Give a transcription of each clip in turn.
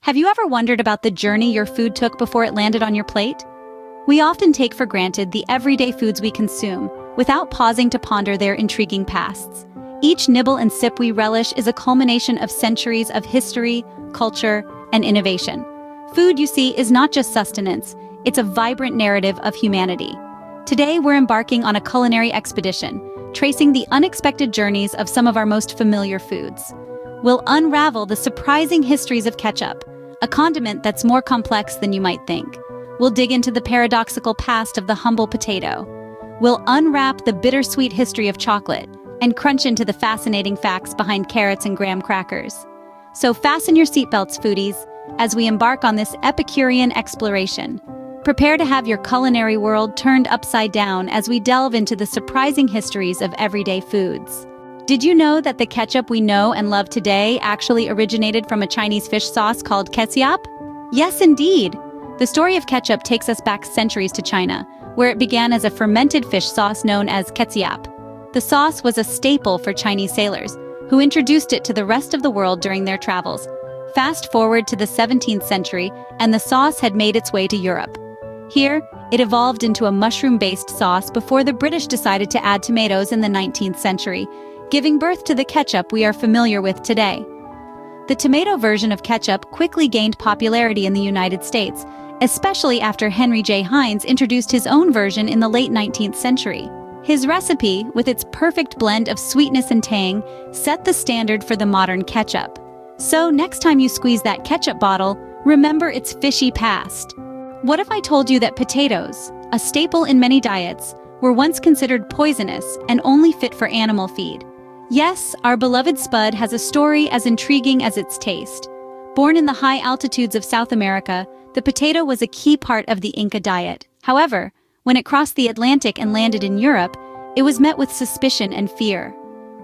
Have you ever wondered about the journey your food took before it landed on your plate? We often take for granted the everyday foods we consume, without pausing to ponder their intriguing pasts. Each nibble and sip we relish is a culmination of centuries of history, culture, and innovation. Food, you see, is not just sustenance, it's a vibrant narrative of humanity. Today, we're embarking on a culinary expedition, tracing the unexpected journeys of some of our most familiar foods. We'll unravel the surprising histories of ketchup, a condiment that's more complex than you might think. We'll dig into the paradoxical past of the humble potato. We'll unwrap the bittersweet history of chocolate and crunch into the fascinating facts behind carrots and graham crackers. So fasten your seatbelts, foodies, as we embark on this Epicurean exploration. Prepare to have your culinary world turned upside down as we delve into the surprising histories of everyday foods. Did you know that the ketchup we know and love today actually originated from a Chinese fish sauce called ketchup? Yes, indeed! The story of ketchup takes us back centuries to China, where it began as a fermented fish sauce known as ketchup. The sauce was a staple for Chinese sailors, who introduced it to the rest of the world during their travels. Fast forward to the 17th century, and the sauce had made its way to Europe. Here, it evolved into a mushroom-based sauce before the British decided to add tomatoes in the 19th century, giving birth to the ketchup we are familiar with today. The tomato version of ketchup quickly gained popularity in the United States, especially after Henry J. Heinz introduced his own version in the late 19th century. His recipe, with its perfect blend of sweetness and tang, set the standard for the modern ketchup. So next time you squeeze that ketchup bottle, remember its fishy past. What if I told you that potatoes, a staple in many diets, were once considered poisonous and only fit for animal feed? Yes, our beloved spud has a story as intriguing as its taste. Born in the high altitudes of South America, the potato was a key part of the Inca diet. However, when it crossed the Atlantic and landed in Europe, it was met with suspicion and fear.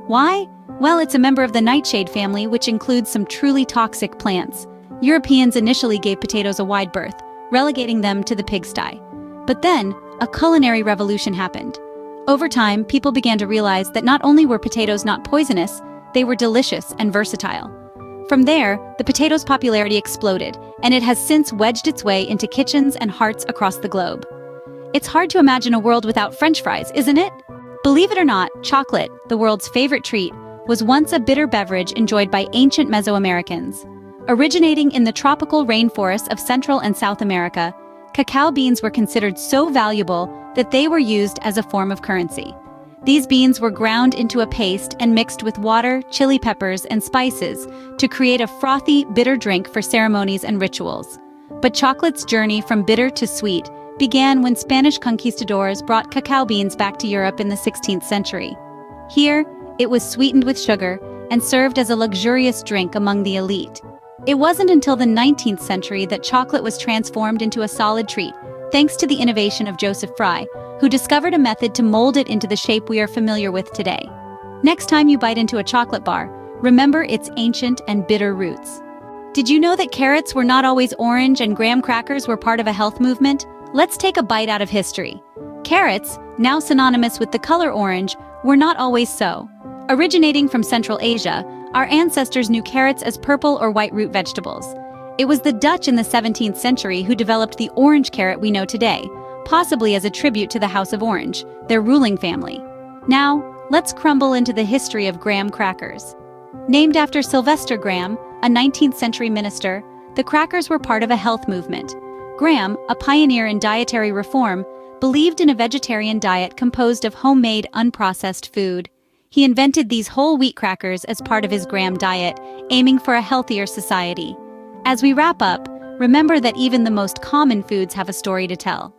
Why? Well, it's a member of the nightshade family, which includes some truly toxic plants. Europeans initially gave potatoes a wide berth, relegating them to the pigsty. But then, a culinary revolution happened. Over time, people began to realize that not only were potatoes not poisonous, they were delicious and versatile. From there, the potato's popularity exploded, and it has since wedged its way into kitchens and hearts across the globe. It's hard to imagine a world without French fries, isn't it? Believe it or not, chocolate, the world's favorite treat, was once a bitter beverage enjoyed by ancient Mesoamericans. Originating in the tropical rainforests of Central and South America, cacao beans were considered so valuable that they were used as a form of currency. These beans were ground into a paste and mixed with water, chili peppers, and spices to create a frothy, bitter drink for ceremonies and rituals. But chocolate's journey from bitter to sweet began when Spanish conquistadors brought cacao beans back to Europe in the 16th century. Here, it was sweetened with sugar and served as a luxurious drink among the elite. It wasn't until the 19th century that chocolate was transformed into a solid treat, thanks to the innovation of Joseph Fry, who discovered a method to mold it into the shape we are familiar with today. Next time you bite into a chocolate bar, remember its ancient and bitter roots. Did you know that carrots were not always orange and graham crackers were part of a health movement? Let's take a bite out of history. Carrots, now synonymous with the color orange, were not always so. Originating from Central Asia, our ancestors knew carrots as purple or white root vegetables. It was the Dutch in the 17th century who developed the orange carrot we know today, possibly as a tribute to the House of Orange, their ruling family. Now, let's crumble into the history of graham crackers. Named after Sylvester Graham, a 19th century minister, the crackers were part of a health movement. Graham, a pioneer in dietary reform, believed in a vegetarian diet composed of homemade, unprocessed food. He invented these whole wheat crackers as part of his Graham diet, aiming for a healthier society. As we wrap up, remember that even the most common foods have a story to tell.